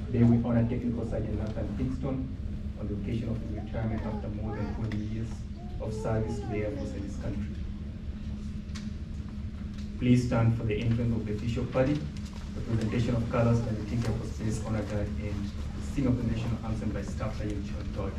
Today we honor Technical Sergeant Nathan Pinkston on the occasion of his retirement after more than 20 years of service to the Air Force and his country. Please stand for the entrance of the official party, the presentation of colors by the Tinker Force Base Honor Guard, and the singing of the national anthem by Staff Sergeant John Todd.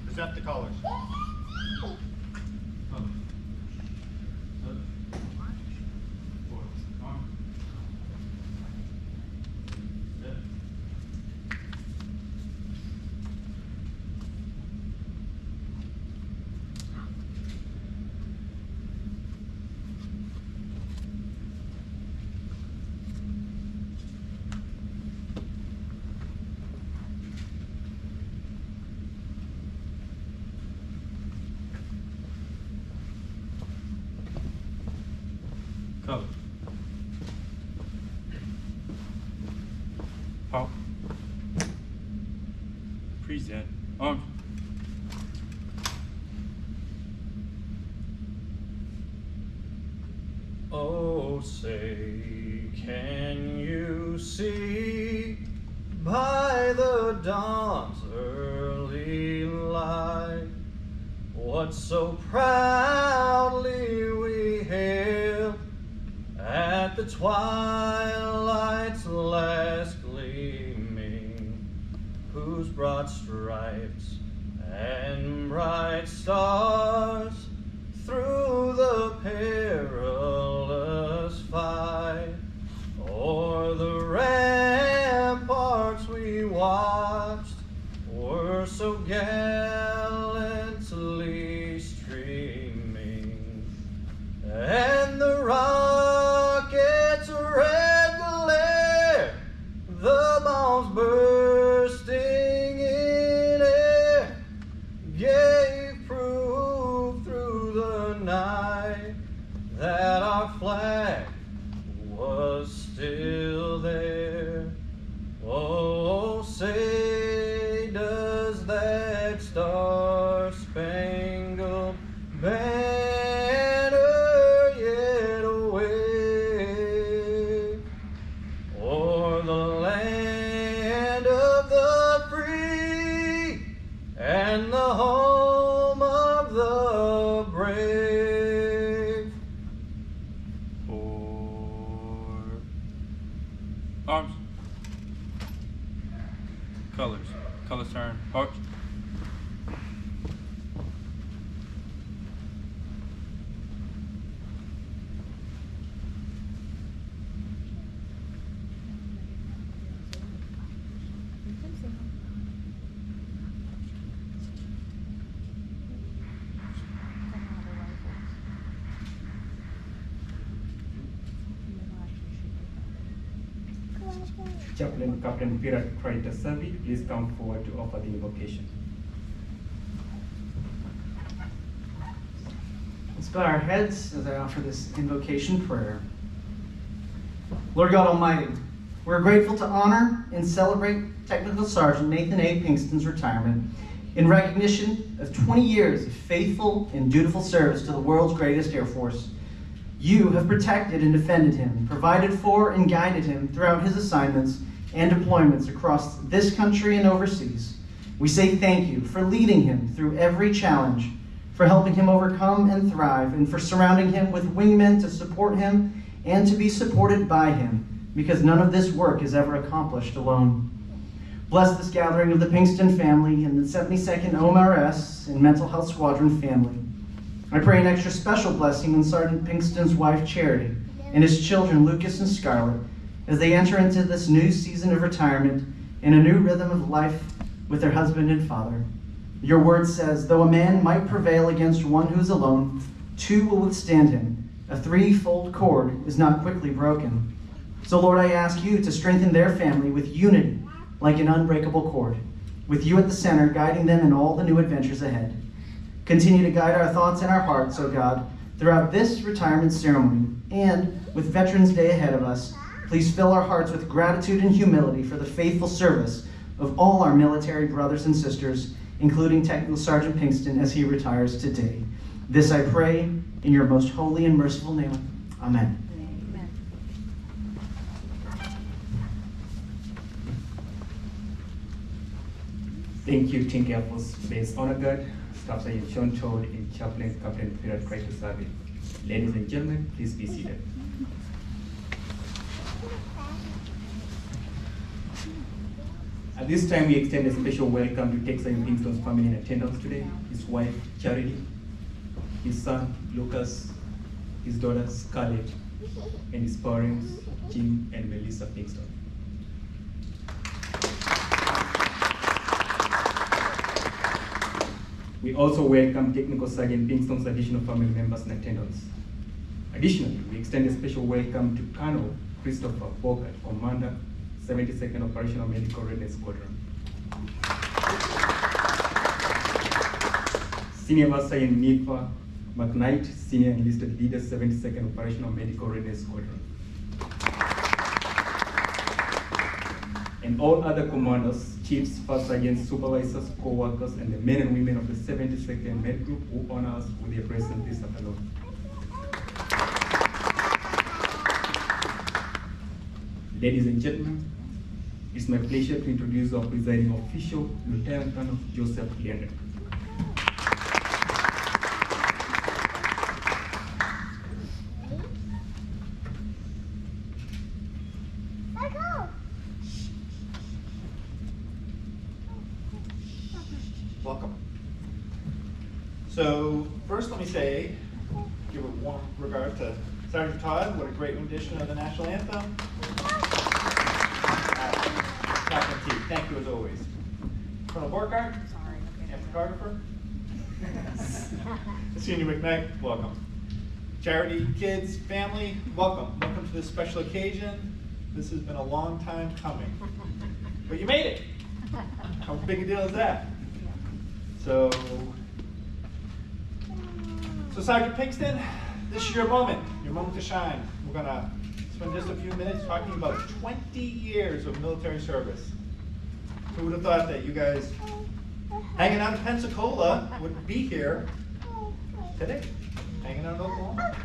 Present the colors. Color. Pop. Present. On. Oh, say, can you see by the dawn's early light what so proudly we hailed at the twilight's last gleaming, whose broad stripes and bright stars through the perilous fight o'er the ramparts we watched were so gallantly streaming, and the rocket's red glare, the bombs bursting in air, gave proof through the night that our flag was still there. Oh, say, does that star-spangled banner yet wave o'er the land of the free and the home of the brave? For arms. Colors. Colors turn. Arch. Chaplain Captain Virat Savi, please come forward to offer the invocation. Let's bow our heads as I offer this invocation prayer. Lord God Almighty, we're grateful to honor and celebrate Technical Sergeant Nathan A. Pinkston's retirement in recognition of 20 years of faithful and dutiful service to the world's greatest Air Force. You have protected and defended him, provided for and guided him throughout his assignments and deployments across this country and overseas. We say thank you for leading him through every challenge, for helping him overcome and thrive, and for surrounding him with wingmen to support him and to be supported by him, because none of this work is ever accomplished alone. Bless this gathering of the Pinkston family and the 72nd OMRS and Mental Health Squadron family. I pray an extra special blessing on Sergeant Pinkston's wife, Charity, and his children, Lucas and Scarlett, as they enter into this new season of retirement and a new rhythm of life with their husband and father. Your word says, though a man might prevail against one who is alone, two will withstand him. A threefold cord is not quickly broken. So Lord, I ask you to strengthen their family with unity like an unbreakable cord, with you at the center, guiding them in all the new adventures ahead. Continue to guide our thoughts and our hearts, O God, throughout this retirement ceremony, and with Veterans Day ahead of us, Please fill our hearts with gratitude and humility for the faithful service of all our military brothers and sisters, including Technical Sergeant Pinkston as he retires today. This I pray in your most holy and merciful name. Amen. Thank you, Tinker Air Force Base Honor Guard, Staff Sergeant Sean Todd, and Chaplain Captain Peter Crichton Survey. Ladies and gentlemen, please be seated. At this time, we extend a special welcome to Tech Sergeant Pinkston's family in attendance today, his wife, Charity, his son, Lucas, his daughter, Scarlett, and his parents, Jim and Melissa Pinkston. We also welcome Technical Sergeant Pinkston's additional family members in attendance. Additionally, we extend a special welcome to Colonel Christopher Bogart, Commander, 72nd Operational Medical Readiness Squadron. Senior Master Sergeant Nifa McKnight, Senior Enlisted Leader, 72nd Operational Medical Readiness Squadron. And all other commanders, chiefs, first sergeants, supervisors, co-workers, and the men and women of the 72nd Med Group who honor us with their presence this afternoon. Ladies and gentlemen, it's my pleasure to introduce our presiding official, Lieutenant Colonel Joseph Leander. Welcome. So first let me say, give a warm regard to Sergeant Todd. What a great rendition of the national anthem. Captain T, thank you as always. Colonel Borgart, photographer. Senior McKnight, welcome. Charity, kids, family, welcome. Welcome to this special occasion. This has been a long time coming, but you made it. How big a deal is that? So Sergeant Pinkston, this is your moment to shine. We're gonna spend just a few minutes talking about 20 years of military service. Who would have thought that you guys hanging out in Pensacola would be here today, hanging out in Oklahoma?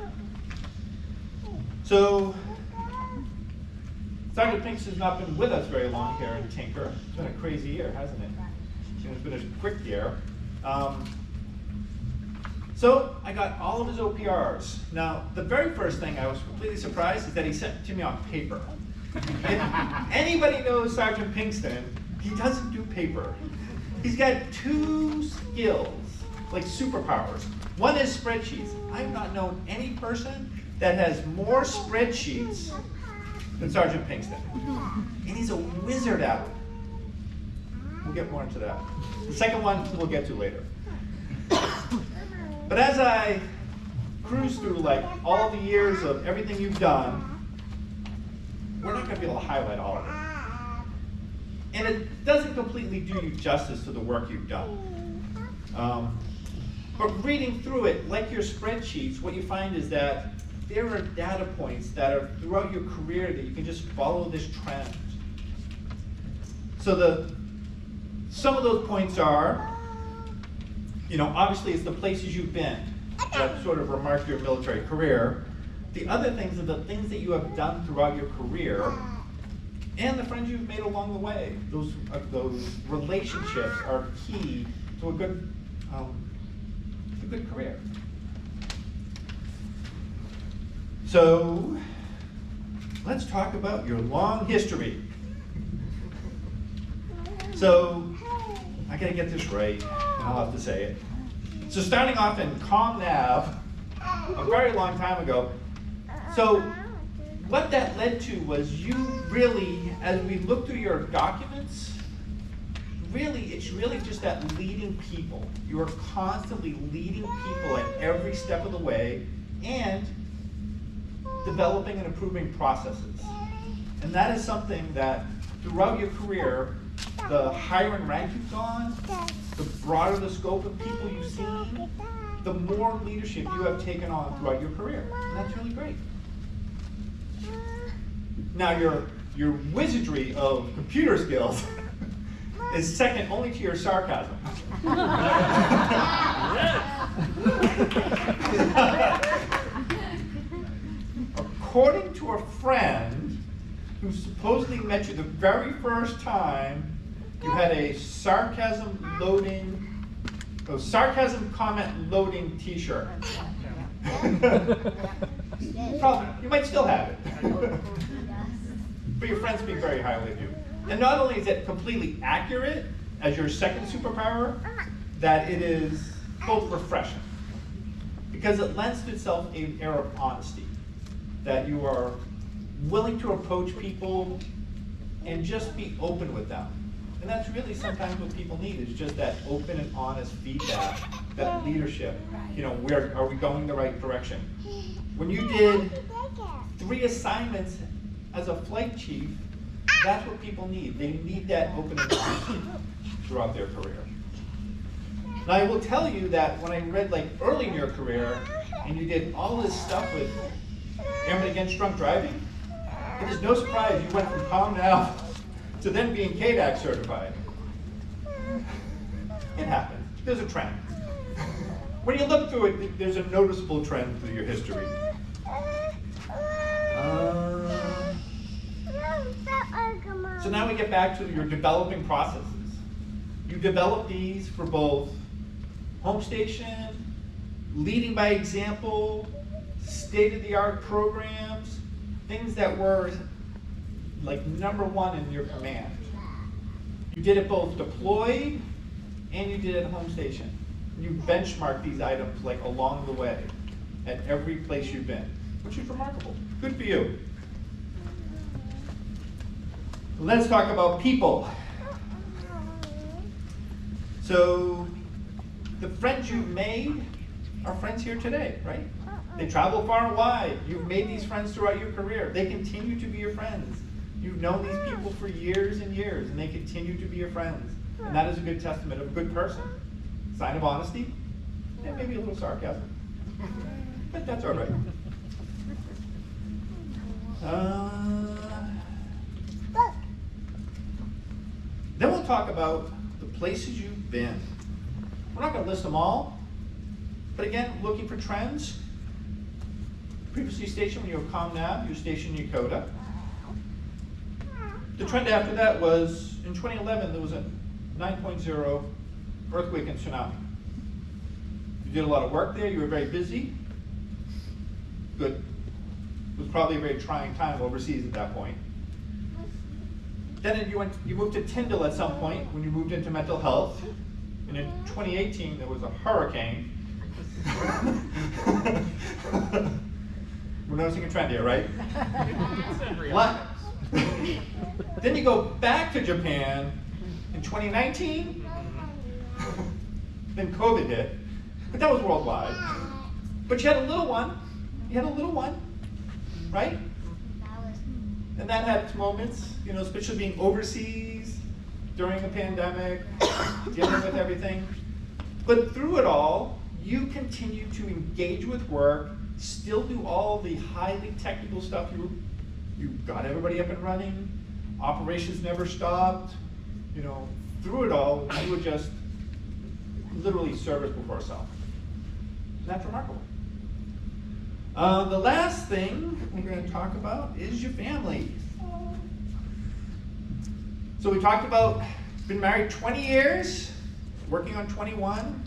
So Sergeant Pinkston's not been with us very long here in Tinker. It's been a crazy year, hasn't it? It's been a quick year. So I got all of his OPRs. Now, the very first thing I was completely surprised is that he sent it to me on paper. If anybody knows Sergeant Pinkston, he doesn't do paper. He's got two skills, like superpowers. One is spreadsheets. I've not known any person that has more spreadsheets than Sergeant Pinkston. And he's a wizard at it. We'll get more into that. The second one we'll get to later. But as I cruise through like all the years of everything you've done, we're not going to be able to highlight all of it. And it doesn't completely do you justice to the work you've done. But reading through it, like your spreadsheets, what you find is that there are data points that are throughout your career that you can just follow this trend. So some of those points are, obviously it's the places you've been that sort of remark your military career. The other things are the things that you have done throughout your career and the friends you've made along the way. Those relationships are key to a good career. So let's talk about your long history. So I gotta get this right, and I'll have to say it. So starting off in ComNav, a very long time ago, so what that led to was you really, as we look through your documents, it's really just that leading people. You are constantly leading people at every step of the way and developing and improving processes. And that is something that throughout your career, the higher in rank you've gone, the broader the scope of people you've seen, the more leadership you have taken on throughout your career. And that's really great. Now your wizardry of computer skills is second only to your sarcasm. According to a friend who supposedly met you the very first time, you had a sarcasm comment loading t-shirt. Probably, you might still have it. But your friends speak very highly of you. And not only is it completely accurate as your second superpower, that it is both refreshing. Because it lends to itself an air of honesty. That you are willing to approach people and just be open with them. And that's really sometimes what people need, is just that open and honest feedback, that leadership. You know, are we going the right direction? When you did 3 assignments as a flight chief, that's what people need. They need that open and honesty throughout their career. Now I will tell you that when I read like early in your career, and you did all this stuff with Airmen Against Drunk Driving, it is no surprise you went from ComNav to then being KDAC certified. It happens. There's a trend. When you look through it, there's a noticeable trend through your history. So now we get back to your developing processes. You develop these for both home station, leading by example, state-of-the-art programs, things that were like #1 in your command. You did it both deployed and you did it at home station. You benchmarked these items like along the way at every place you've been, which is remarkable. Good for you. Let's talk about people. So the friends you've made are friends here today, right? They travel far and wide. You've made these friends throughout your career. They continue to be your friends. You've known these people for years and years, and they continue to be your friends. And that is a good testament of a good person. Sign of honesty, and maybe a little sarcasm. But that's all right. Then we'll talk about the places you've been. We're not going to list them all, but again, looking for trends. Previously stationed when you were ComNav, you were stationed in Yokota. The trend after that was, in 2011, there was a 9.0 earthquake and tsunami. You did a lot of work there, you were very busy. Good. It was probably a very trying time overseas at that point. Then you moved to Tyndall at some point when you moved into mental health. And in 2018, there was a hurricane. We're noticing a trend here, right? Then you go back to Japan in 2019. Then COVID hit. But that was worldwide. But you had a little one. You had a little one, right? And that had its moments, you know, especially being overseas during a pandemic, dealing with everything. But through it all, you continue to engage with work, still do all the highly technical stuff. You got everybody up and running. Operations never stopped. You know, through it all, you were just literally service before self. And that's remarkable. The last thing we're going to talk about is your family. So we talked about been married 20 years, working on 21.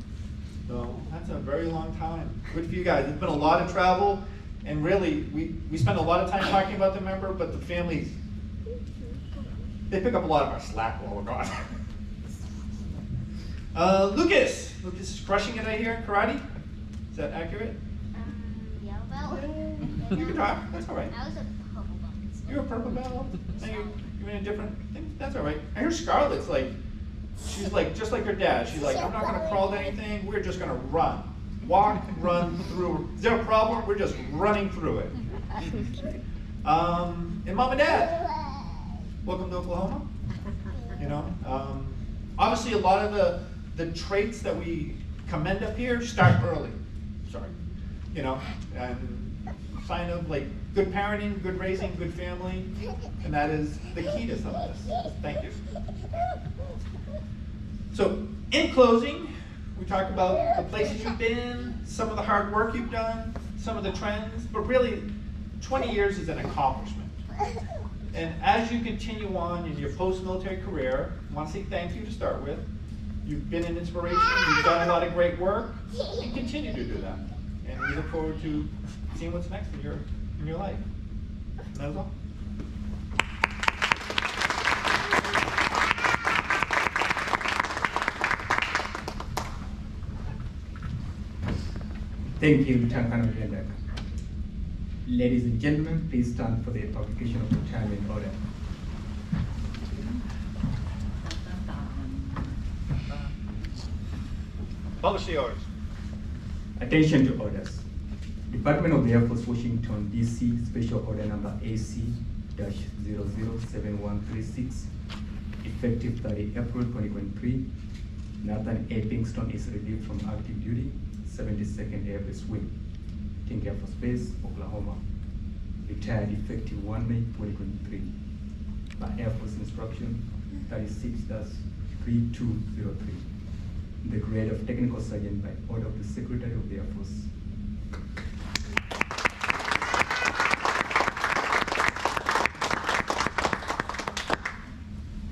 So that's a very long time. Good for you guys. It's been a lot of travel, and really, we spend a lot of time talking about the member, but the families, they pick up a lot of our slack while we're gone. Lucas is crushing it right here in karate. Is that accurate? Yellow belt. You can talk. That's all right. I was a purple belt. You're a purple belt. And you're in a different thing. That's all right. I hear Scarlett's like, she's like just like her dad. She's like, I'm not gonna crawl to anything. We're just gonna run, walk, run through. Is there a problem? We're just running through it. And mom and dad, welcome to Oklahoma. You know, obviously a lot of the traits that we commend up here start early. Sorry, you know, and sign of like good parenting, good raising, good family, and that is the key to some of this. Thank you. So, in closing, we talked about the places you've been, some of the hard work you've done, some of the trends, but really, 20 years is an accomplishment. And as you continue on in your post-military career, I want to say thank you to start with. You've been an inspiration, you've done a lot of great work, and continue to do that. And we look forward to seeing what's next in your life. And that was all. Thank you, Lieutenant Colonel Lendak. Ladies and gentlemen, please stand for the publication of retirement order. Publish the orders. Attention to orders. Department of the Air Force, Washington, D.C., Special Order Number AC-007136, effective 30 April 2023. Nathan A. Pinkston is relieved from active duty, 72nd Air Force Wing, Tinker Air Force Base, Oklahoma. Retired effective 1 May 2023. By Air Force Instruction 36-3203. The grade of Technical Sergeant by order of the Secretary of the Air Force.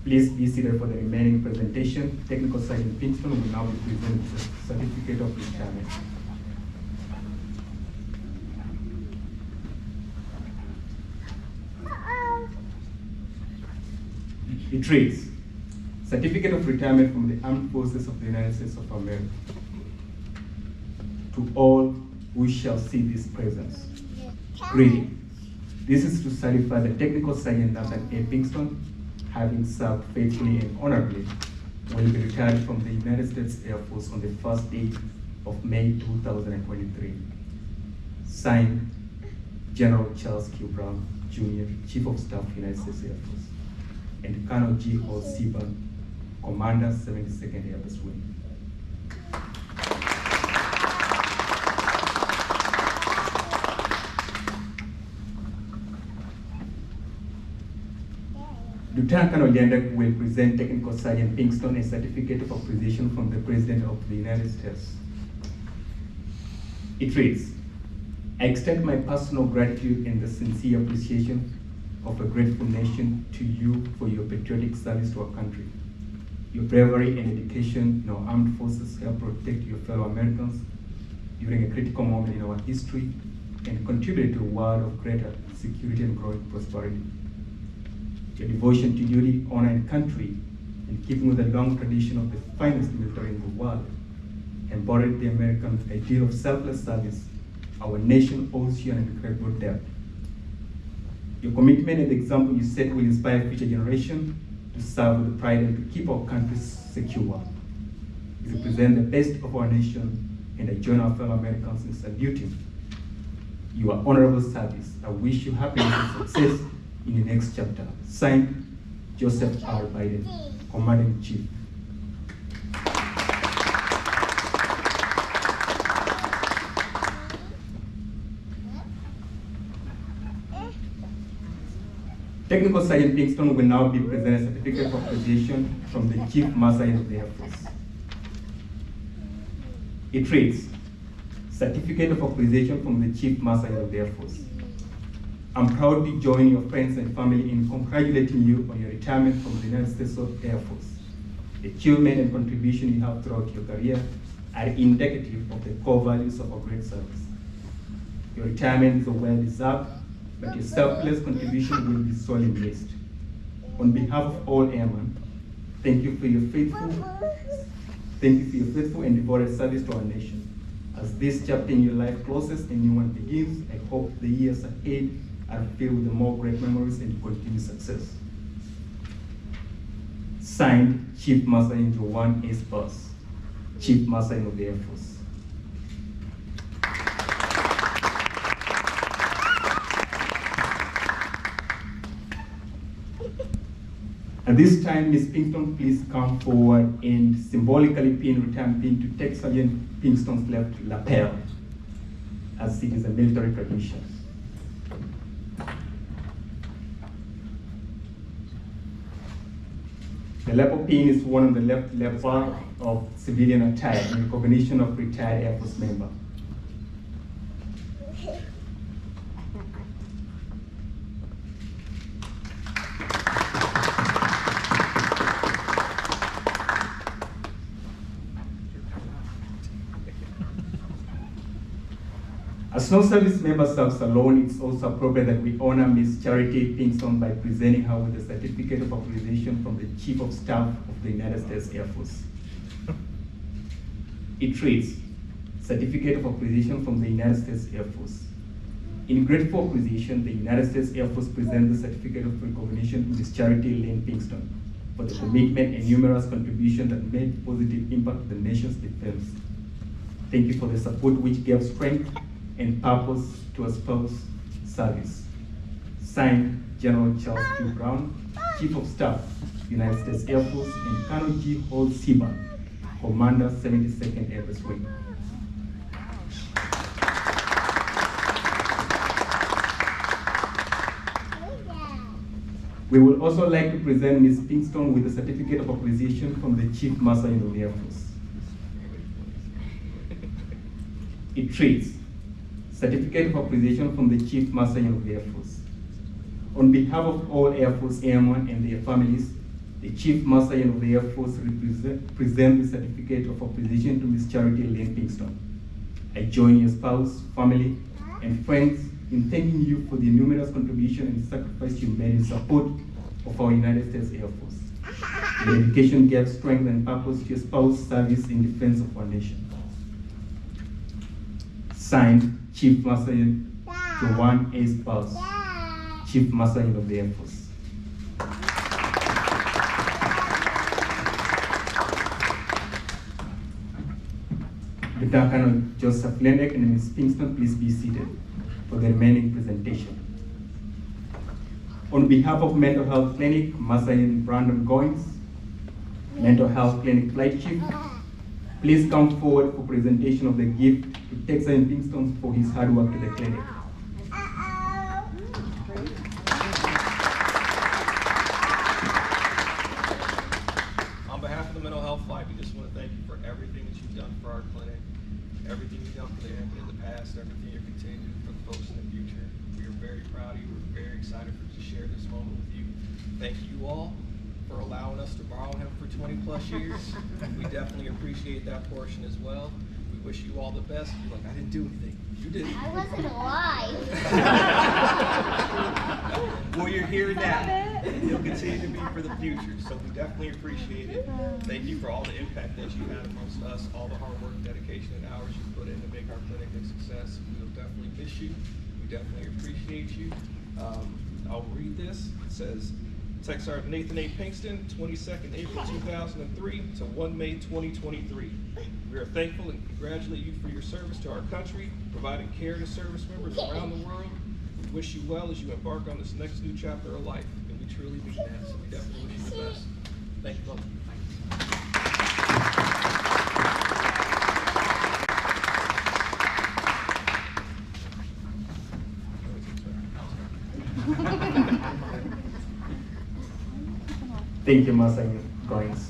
Please be seated for the remaining presentation. Technical Sergeant Pinkston will now be presenting the certificate of retirement. It reads, Certificate of Retirement from the Armed Forces of the United States of America. To all who shall see this presence. Greeting. This is to certify the Technical Sergeant Nathan A. Pinkston, having served faithfully and honorably, will be retired from the United States Air Force on the first day of May 2023. Signed, General Charles Q. Brown, Jr., Chief of Staff, United States Air Force, and Colonel G. O. Seaburn, Commander, 72nd Air Force Wing. Lieutenant Colonel Lendak will present Technical Sergeant Pinkston a certificate of appreciation from the President of the United States. It reads, I extend my personal gratitude and the sincere appreciation of a grateful nation to you for your patriotic service to our country. Your bravery and dedication in our armed forces help protect your fellow Americans during a critical moment in our history and contribute to a world of greater security and growing prosperity. Your devotion to duty, honor, and country, in keeping with the long tradition of the finest military in the world, embodied the American ideal of selfless service. Our nation owes you an incredible debt. Your commitment and the example you set will inspire future generations to serve with pride and to keep our country secure. You represent the best of our nation, and I join our fellow Americans in saluting your honorable service. I wish you happiness and success in the next chapter. Signed, Joseph R. Biden, Commander-in-Chief. Technical Sergeant Pinkston will now be presented a certificate of appreciation from the Chief Master Sergeant of the Air Force. It reads, Certificate of Appreciation from the Chief Master Sergeant of the Air Force. I'm proud to join your friends and family in congratulating you on your retirement from the United States Air Force. The achievement and contribution you have throughout your career are indicative of the core values of our great service. Your retirement is well-deserved, but your selfless contribution will be sorely missed. On behalf of all airmen, thank you for your faithful and devoted service to our nation. As this chapter in your life closes and new one begins, I hope the years ahead are filled with more great memories and continued success. Signed, Chief Master Sergeant Joanne S. Bass, Chief Master Sergeant of the Air Force. At this time, Ms. Pinkston, please come forward and symbolically pin return pin to Tech Sergeant Pinkston's left lapel, as it is a military tradition. The leopard pin is worn on the left leopard of civilian attire in recognition of retired Air Force member. As no service member serves alone, it's also appropriate that we honor Ms. Charity Pinkston by presenting her with a certificate of appreciation from the Chief of Staff of the United States Air Force. It reads, Certificate of Appreciation from the United States Air Force. In grateful appreciation, the United States Air Force presents the certificate of recognition to Ms. Charity Lane Pinkston for the commitment and numerous contributions that made positive impact on the nation's defense. Thank you for the support which gave strength and purpose to a spouse service. Signed, General Charles P. Brown, Chief of Staff, United States Air Force, and Colonel G. Hall Seba, Commander 72nd Air Force Wing. We would also like to present Ms. Pinkston with a certificate of appreciation from the Chief Master of the Air Force. It reads, Certificate of Appreciation from the Chief Master of the Air Force. On behalf of all Air Force airmen and their families, the Chief Master of the Air Force presents the Certificate of Appreciation to Ms. Charity Lane Pinkston. I join your spouse, family, and friends in thanking you for the numerous contributions and sacrifice you made in support of our United States Air Force. Your dedication gave strength and purpose to your spouse's service in defense of our nation. Signed, Chief Master Joanne A. Spouse, Chief Master of the Air Force. Lieutenant Colonel Joseph Lennox and Ms. Pinkston, please be seated for the remaining presentation. On behalf of Mental Health Clinic, Master Brandon Goins, Mental Health Clinic Flight Chief, please come forward for presentation of the gift to TSgt Pinkston for his hard work to the clinic. On behalf of the Mental Health Flight, we just want to thank you for everything that you've done for our clinic, everything you've done for the airmen in the past, everything you're continuing to do for the folks in the future. We are very proud of you. We're very excited to share this moment with you. Thank you all for allowing us to borrow him for 20 plus years. We definitely appreciate that portion as well. We wish you all the best. You're like, I didn't do anything. You did. I wasn't alive. Well, you're here now. You'll continue to be for the future. So we definitely appreciate it. Thank you for all the impact that you had amongst us, all the hard work, dedication, and hours you put in to make our clinic a success. We'll definitely miss you. We definitely appreciate you. I'll read this. It says, Tech Sergeant Nathan A. Pinkston, 22nd April 2003 to 1 May 2023. We are thankful and congratulate you for your service to our country, providing care to service members around the world. We wish you well as you embark on this next new chapter of life, and we truly mean that, so we definitely wish you the best. Thank you both. Thank you, Master Goins.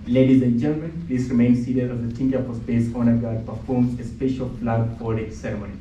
Ladies and gentlemen, please remain seated as the King Air Force Base Honor Guard performs a special flag folding ceremony.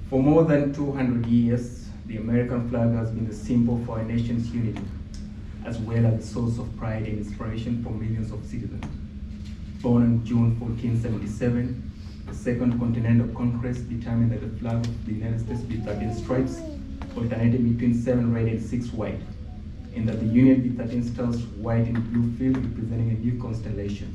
For more than 200 years, the American flag has been the symbol for our nation's unity, as well as a source of pride and inspiration for millions of citizens. Born on June 1477, the Second Continental Congress determined that the flag of the United States be 13 stripes, alternating between 7 red and 6 white, and that the Union be 13 stars, white and blue field, representing a new constellation.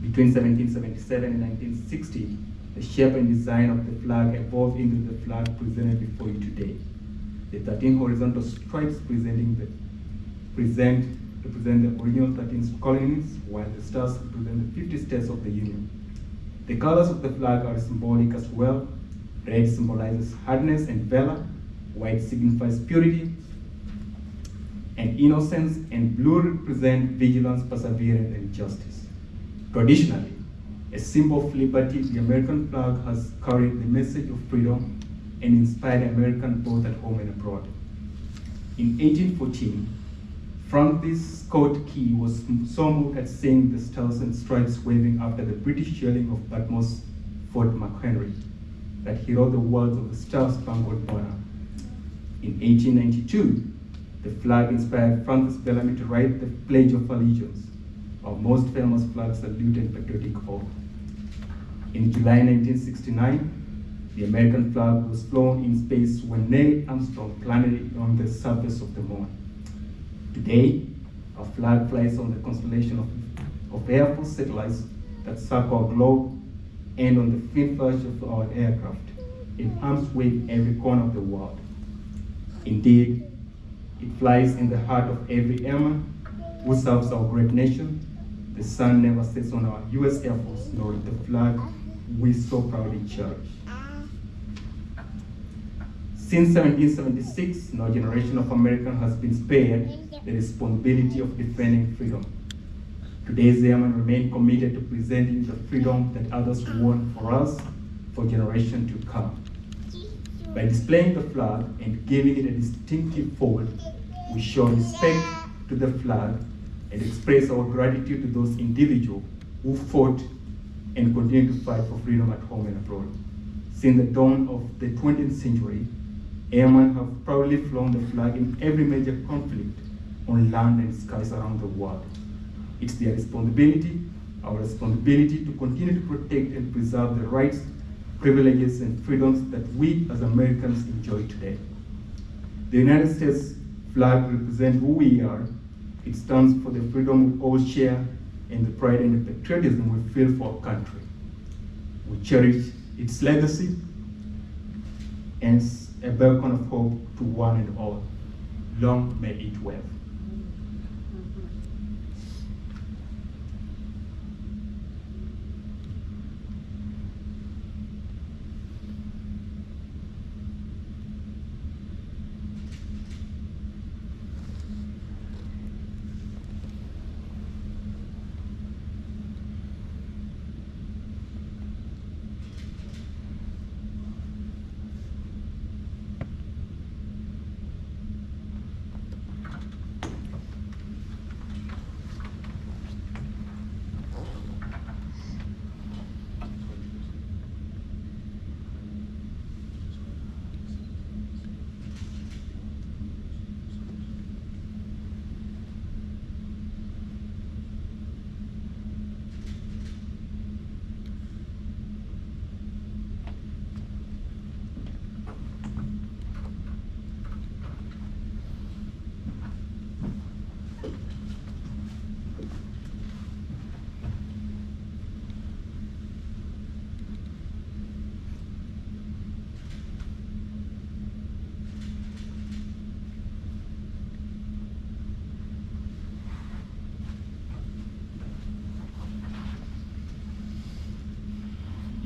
Between 1777 and 1960, the shape and design of the flag evolved into the flag presented before you today. The 13 horizontal stripes represent the original 13 colonies, while the stars represent the 50 states of the Union. The colors of the flag are symbolic as well. Red symbolizes hardness and valor, white signifies purity and innocence, and blue represents vigilance, perseverance, and justice. Traditionally, a symbol of liberty, the American flag has carried the message of freedom and inspired Americans both at home and abroad. In 1814, Francis Scott Key was so moved at seeing the stars and stripes waving after the British shelling of Dartmouth's Fort McHenry that he wrote the words of the Star-Spangled Banner. In 1892, the flag inspired Francis Bellamy to write the Pledge of Allegiance, our most famous flag salute and patriotic oath. In July 1969, the American flag was flown in space when Neil Armstrong planted it on the surface of the moon. Today, our flag flies on the constellation of Air Force satellites that circle our globe and on the fuselage of our aircraft in harm's way every corner of the world. Indeed, it flies in the heart of every airman who serves our great nation. The sun never sets on our U.S. Air Force, nor the flag we so proudly cherish. Since 1776, no generation of Americans has been spared the responsibility of defending freedom. Today's airmen remain committed to presenting the freedom that others won for us for generations to come. By displaying the flag and giving it a distinctive fold, we show respect to the flag and express our gratitude to those individuals who fought and continue to fight for freedom at home and abroad. Since the dawn of the 20th century, airmen have proudly flown the flag in every major conflict on land and skies around the world. It's their responsibility, our responsibility, to continue to protect and preserve the rights, privileges, and freedoms that we as Americans enjoy today. The United States flag represents who we are. It stands for the freedom we all share and the pride and the patriotism we feel for our country. We cherish its legacy and a beacon of hope to one and all. Long may it wave.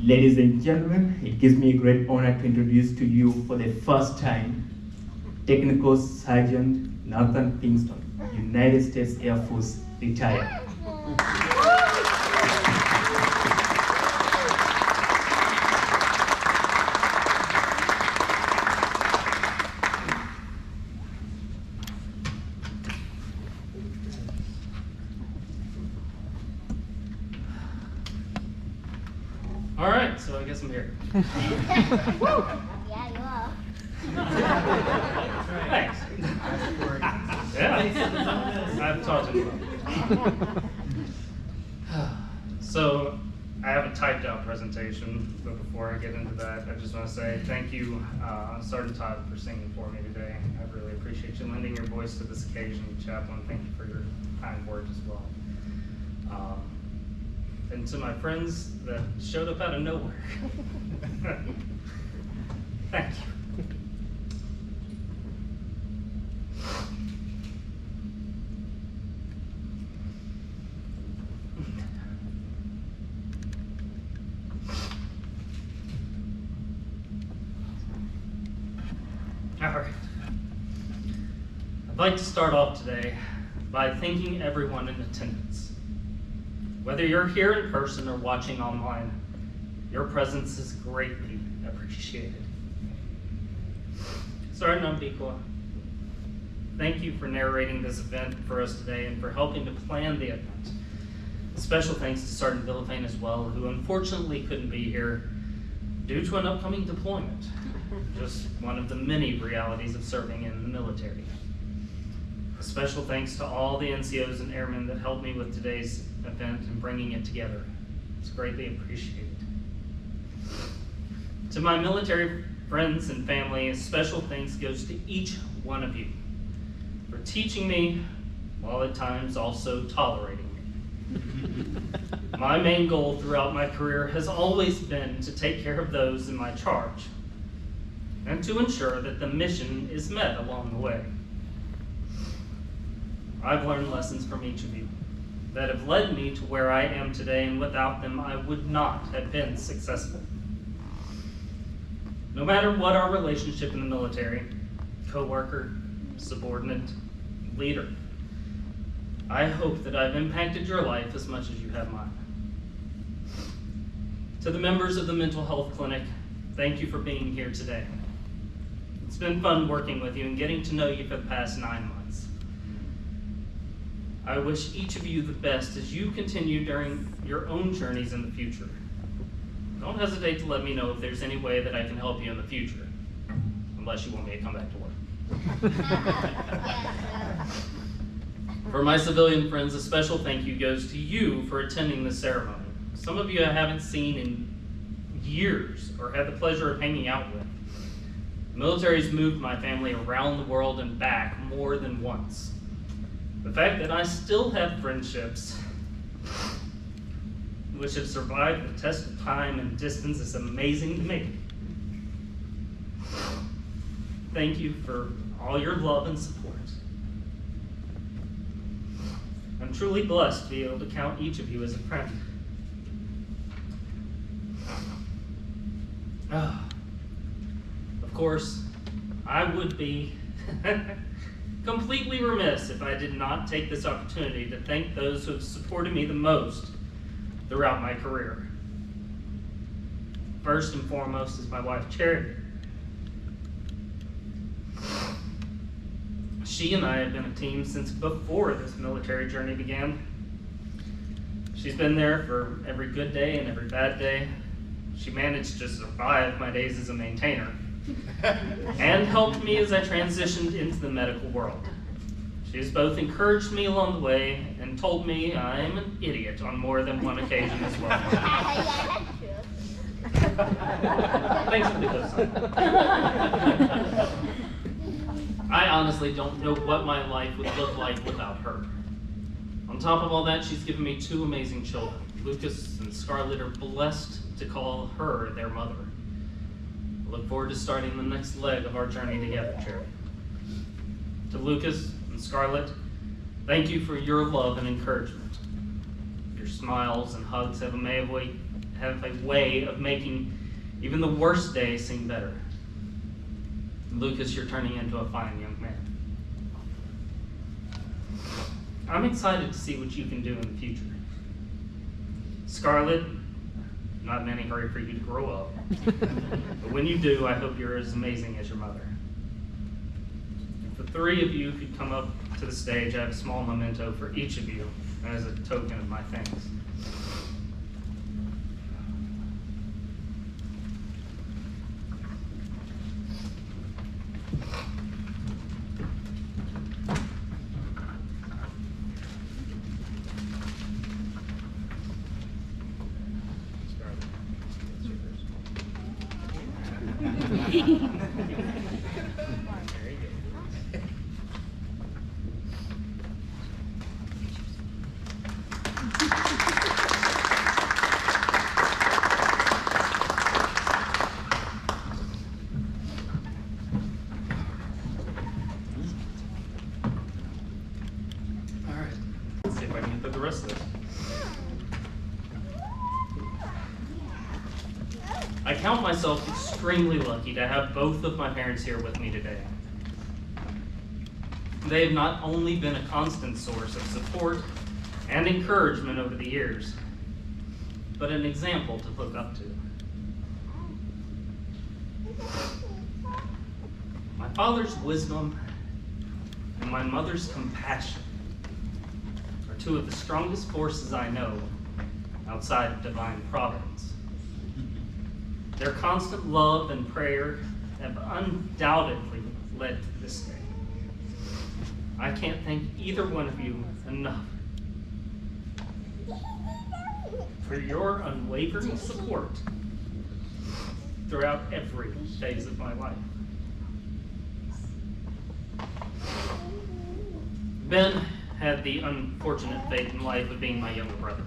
Ladies and gentlemen, it gives me a great honor to introduce to you for the first time Technical Sergeant Nathan Pinkston, United States Air Force, retired. All right, so I guess I'm here. Yeah, you are. Thanks. Yeah, I've taught him well. So, I have a typed out presentation, but before I get into that, I just want to say thank you, Sergeant Todd, for singing for me today. I really appreciate you lending your voice to this occasion. Chaplain, thank you for your kind words as well. And to my friends that showed up out of nowhere, thank you. All right. I'd like to start off today by thanking everyone in attendance. Whether you're here in person or watching online, your presence is greatly appreciated. Sergeant Ambikwa, thank you for narrating this event for us today and for helping to plan the event. A special thanks to Sergeant Villafane as well, who unfortunately couldn't be here due to an upcoming deployment. Just one of the many realities of serving in the military. A special thanks to all the NCOs and airmen that helped me with today's event and bringing it together. It's greatly appreciated. To my military friends and family, a special thanks goes to each one of you for teaching me, while at times also tolerating me. My main goal throughout my career has always been to take care of those in my charge and to ensure that the mission is met along the way. I've learned lessons from each of you that have led me to where I am today, and without them, I would not have been successful. No matter what our relationship in the military, coworker, subordinate, leader, I hope that I've impacted your life as much as you have mine. To the members of the Mental Health Clinic, thank you for being here today. It's been fun working with you and getting to know you for the past 9 months. I wish each of you the best as you continue during your own journeys in the future. Don't hesitate to let me know if there's any way that I can help you in the future, unless you want me to come back to work. For my civilian friends, a special thank you goes to you for attending the ceremony. Some of you I haven't seen in years or had the pleasure of hanging out with. The military's moved my family around the world and back more than once. The fact that I still have friendships which have survived the test of time and distance is amazing to me. Thank you for all your love and support. I'm truly blessed to be able to count each of you as a friend. Of course, I would be completely remiss if I did not take this opportunity to thank those who have supported me the most throughout my career. First and foremost is my wife, Charity. She and I have been a team since before this military journey began. She's been there for every good day and every bad day. She managed to survive my days as a maintainer and helped me as I transitioned into the medical world. She has both encouraged me along the way and told me I'm an idiot on more than one occasion as well. Yeah, that's true. Thanks for the cosign. I honestly don't know what my life would look like without her. On top of all that, she's given me 2 amazing children. Lucas and Scarlett are blessed to call her their mother. I look forward to starting the next leg of our journey together, Charity. To Lucas and Scarlett, thank you for your love and encouragement. Your smiles and hugs have a way of making even the worst day seem better. Lucas, you're turning into a fine young man. I'm excited to see what you can do in the future. Scarlett, not in any hurry for you to grow up, but when you do, I hope you're as amazing as your mother. If the 3 of you could come up to the stage, I have a small memento for each of you as a token of my thanks. All right, let's see if I can get through the rest of this. I count myself extremely lucky to have both of my parents here with me today. They have not only been a constant source of support and encouragement over the years, but an example to look up to. My father's wisdom and my mother's compassion are two of the strongest forces I know outside of divine providence. Their constant love and prayer have undoubtedly led to this day. I can't thank either one of you enough for your unwavering support throughout every phase of my life. Ben had the unfortunate fate in life of being my younger brother.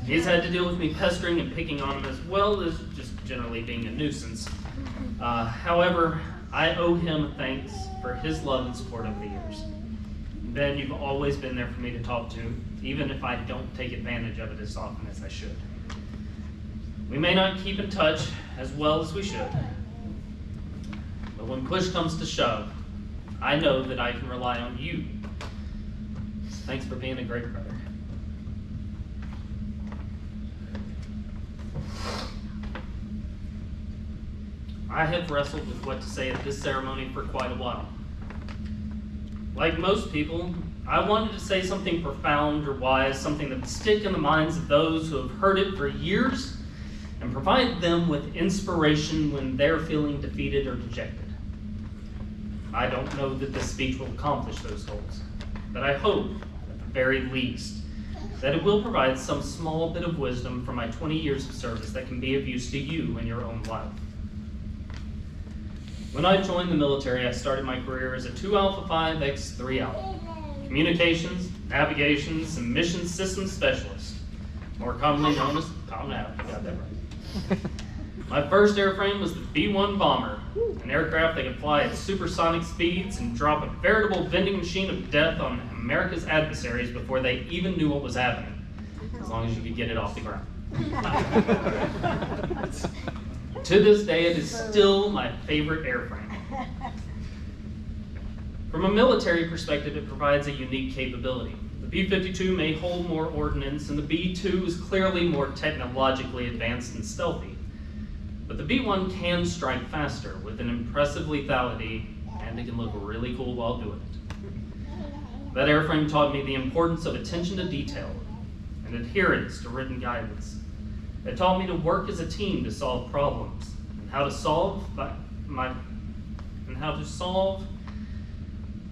He's had to deal with me pestering and picking on him, as well as just generally being a nuisance. However, I owe him thanks for his love and support over the years. Ben, you've always been there for me to talk to, even if I don't take advantage of it as often as I should. We may not keep in touch as well as we should, but when push comes to shove, I know that I can rely on you. Thanks for being a great brother. I have wrestled with what to say at this ceremony for quite a while. Like most people, I wanted to say something profound or wise, something that would stick in the minds of those who have heard it for years and provide them with inspiration when they're feeling defeated or dejected. I don't know that this speech will accomplish those goals, but I hope, at the very least, that it will provide some small bit of wisdom from my 20 years of service that can be of use to you in your own life. When I joined the military, I started my career as a 2 Alpha 5 X 3 Alpha, communications, navigations, and mission systems specialist, more commonly known as ComNav. I got that right. My first airframe was the B-1 bomber, an aircraft that could fly at supersonic speeds and drop a veritable vending machine of death on America's adversaries before they even knew what was happening, as long as you could get it off the ground. To this day, it is still my favorite airframe. From a military perspective, it provides a unique capability. The B-52 may hold more ordnance, and the B-2 is clearly more technologically advanced and stealthy. But the B-1 can strike faster with an impressive lethality, and it can look really cool while doing it. That airframe taught me the importance of attention to detail and adherence to written guidance. It taught me to work as a team to solve problems, and how to solve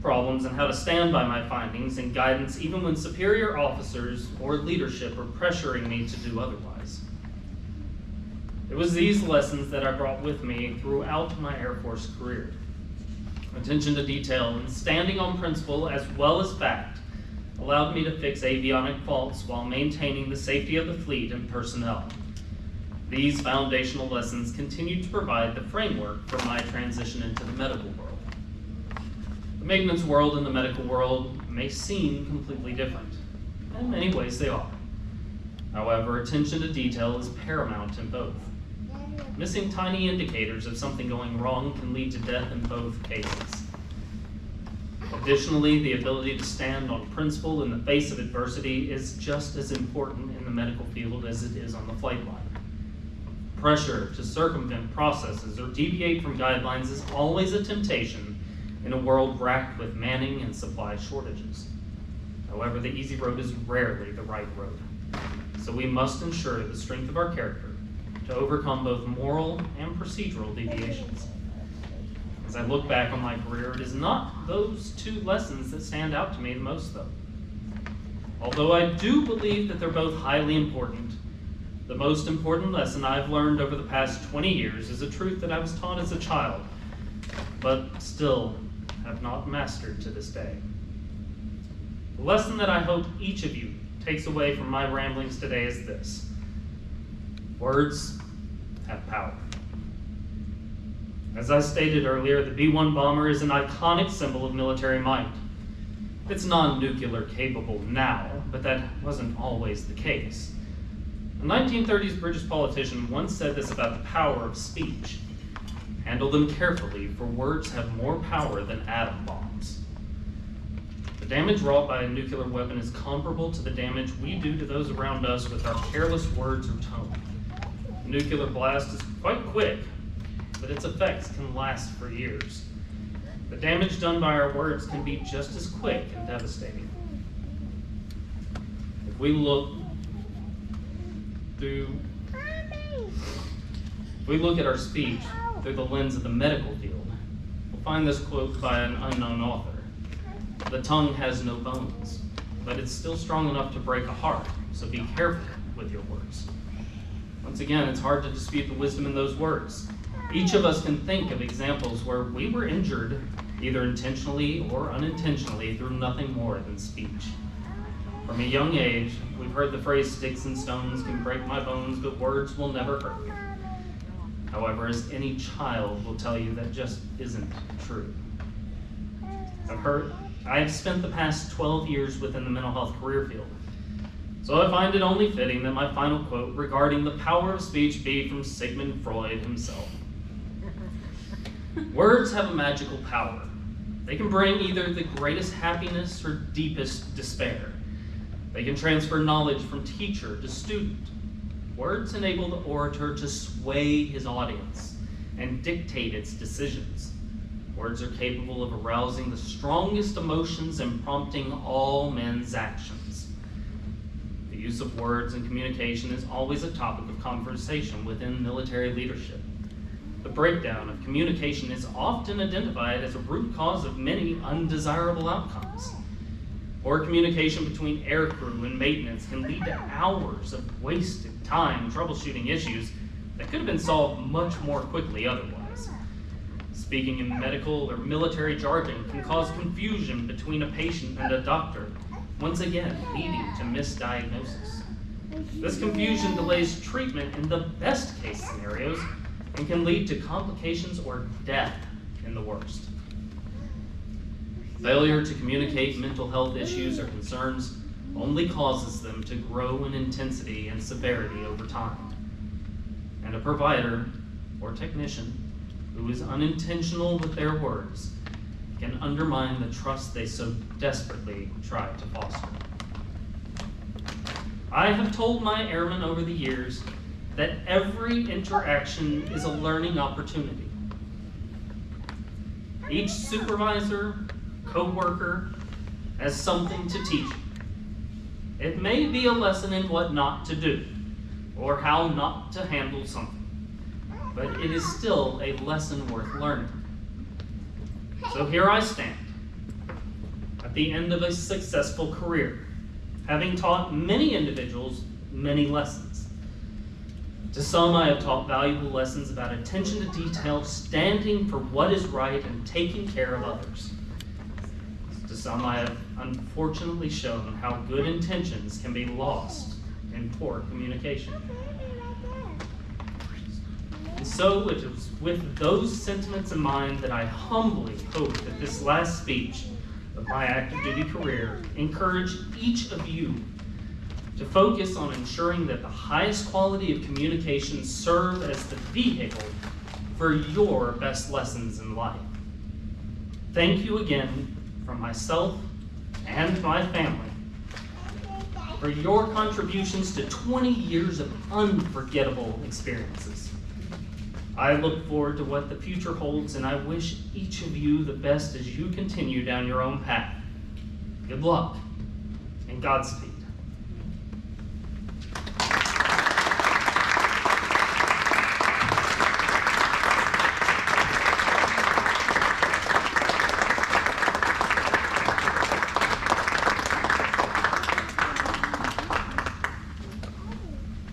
problems and how to stand by my findings and guidance even when superior officers or leadership were pressuring me to do otherwise. It was these lessons that I brought with me throughout my Air Force career. Attention to detail and standing on principle as well as fact allowed me to fix avionic faults while maintaining the safety of the fleet and personnel. These foundational lessons continue to provide the framework for my transition into the medical world. The maintenance world and the medical world may seem completely different. In many ways they are. However, attention to detail is paramount in both. Missing tiny indicators of something going wrong can lead to death in both cases. Additionally, the ability to stand on principle in the face of adversity is just as important in the medical field as it is on the flight line. Pressure to circumvent processes or deviate from guidelines is always a temptation in a world racked with manning and supply shortages. However, the easy road is rarely the right road. So we must ensure the strength of our character to overcome both moral and procedural deviations. As I look back on my career, it is not those two lessons that stand out to me the most, though. Although I do believe that they're both highly important, The most important lesson I've learned over the past 20 years is a truth that I was taught as a child, but still have not mastered to this day. The lesson that I hope each of you takes away from my ramblings today is this: words have power. As I stated earlier, the B-1 bomber is an iconic symbol of military might. It's non-nuclear capable now, but that wasn't always the case. A 1930s British politician once said this about the power of speech: handle them carefully, for words have more power than atom bombs. The damage wrought by a nuclear weapon is comparable to the damage we do to those around us with our careless words or tone. A nuclear blast is quite quick, but its effects can last for years. The damage done by our words can be just as quick and devastating. If we look at our speech through the lens of the medical field, we'll find this quote by an unknown author: "The tongue has no bones, but it's still strong enough to break a heart, so be careful with your words." Once again, it's hard to dispute the wisdom in those words. Each of us can think of examples where we were injured, either intentionally or unintentionally, through nothing more than speech. From a young age, we've heard the phrase, "Sticks and stones can break my bones, but words will never hurt me." However, as any child will tell you, that just isn't true. I have spent the past 12 years within the mental health career field, so I find it only fitting that my final quote regarding the power of speech be from Sigmund Freud himself. Words have a magical power. They can bring either the greatest happiness or deepest despair. They can transfer knowledge from teacher to student. Words enable the orator to sway his audience and dictate its decisions. Words are capable of arousing the strongest emotions and prompting all men's actions. The use of words in communication is always a topic of conversation within military leadership. The breakdown of communication is often identified as a root cause of many undesirable outcomes. Poor communication between aircrew and maintenance can lead to hours of wasted time troubleshooting issues that could have been solved much more quickly otherwise. Speaking in medical or military jargon can cause confusion between a patient and a doctor, once again leading to misdiagnosis. This confusion delays treatment in the best case scenarios and can lead to complications or death in the worst. Failure to communicate mental health issues or concerns only causes them to grow in intensity and severity over time. And a provider or technician who is unintentional with their words can undermine the trust they so desperately try to foster. I have told my airmen over the years that every interaction is a learning opportunity. Each supervisor, co-worker has something to teach you. It may be a lesson in what not to do or how not to handle something, but it is still a lesson worth learning. So here I stand at the end of a successful career, having taught many individuals many lessons. To some, I have taught valuable lessons about attention to detail, standing for what is right, and taking care of others. To some, I have unfortunately shown how good intentions can be lost in poor communication. And so it is with those sentiments in mind that I humbly hope that this last speech of my active duty career encourage each of you to focus on ensuring that the highest quality of communication serve as the vehicle for your best lessons in life. Thank you again from myself and my family for your contributions to 20 years of unforgettable experiences. I look forward to what the future holds, and I wish each of you the best as you continue down your own path. Good luck and Godspeed.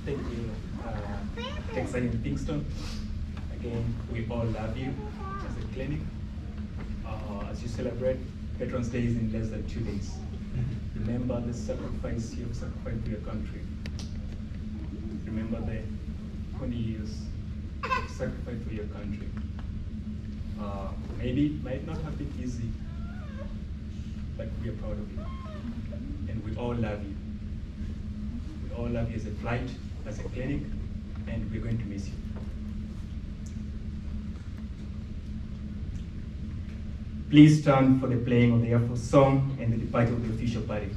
Thank you. TSgt in Pinkston. Again, we all love you as a clinic. As you celebrate, Veterans Day is in less than 2 days. Remember the sacrifice you have sacrificed to your country. Remember the 20 years of sacrifice for your country. Maybe it might not have been easy, but we are proud of you. And we all love you. We all love you as a flight, as a clinic, and we're going to miss you. Please stand for the playing of the Air Force song and the departure of the official party.